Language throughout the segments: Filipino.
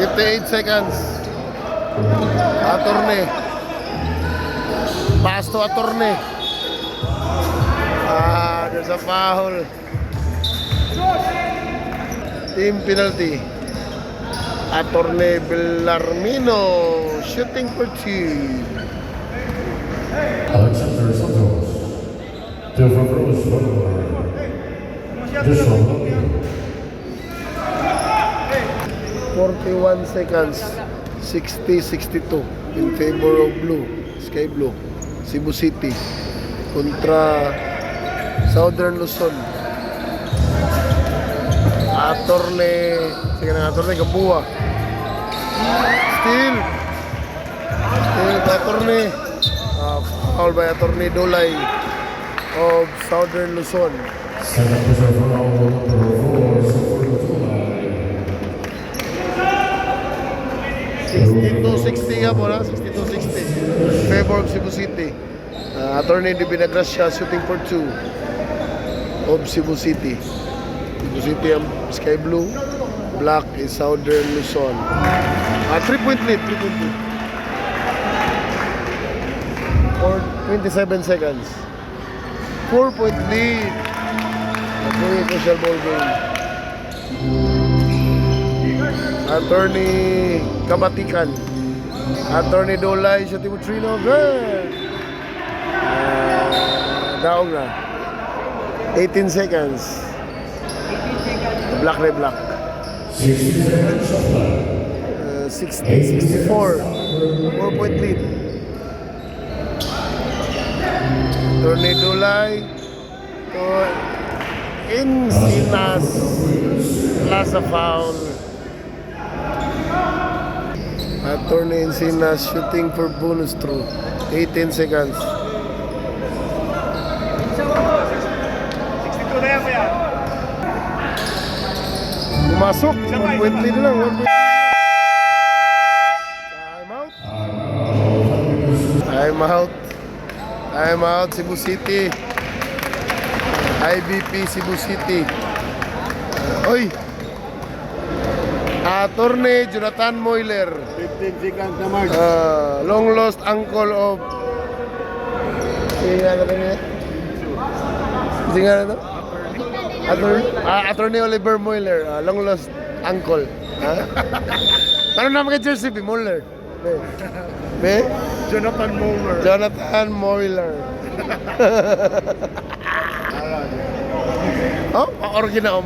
58 seconds. Attorney. Pass to attorney. There's a foul. Team penalty. Attorney Bellarmino shooting for 2. Alexander Santos. The first this one. 41 seconds. 60-62 in favor of blue. Sky Blue. Cebu City kontra Southern Luzon. Attorney, sige na, Attorney Gamboa. Still Attorney. Foul by Attorney Dolay of Southern Luzon. Second position for number 62-60 nga po na, 62-60 favor of Cebu City. Attorney Di Binagracia shooting for 2 of Cebu City. Cebu City ang sky blue, black is Southern Luzon. 3-point lead, 3-point lead. For 27 seconds. 4-point lead. Very official ball game. Attorney Kabatikan. Attorney Dolay shooting for 3 no good. Daong na. 18 seconds. Black na black. 60-64. 4-point lead. Attorney Dolay to Encinas. Plaza foul. Attorney Encinas shooting for bonus throw. 18 seconds. 62 na yan, kuya. Pumasok. 1-point lead lang. 1-point lead. Time out. Time out. Cebu City. IBP Cebu City. Oy. Attorney Jonathan Moiler. 15 seconds na mark. Long lost uncle of Attorney Oliver Moiler, long lost uncle. Ano naman kay jersey B? Moiler. Be? Jonathan Mower. Jonathan Moiler. Oh, maoriginaw.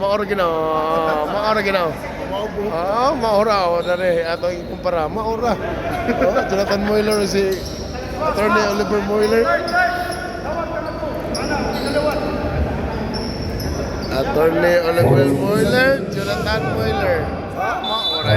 Maora o dali ato ikumpara. Maora. Jonathan Moiler si Attorney Oliver Moiler. Attorney Oliver Moiler, Jonathan Moiler. Maora.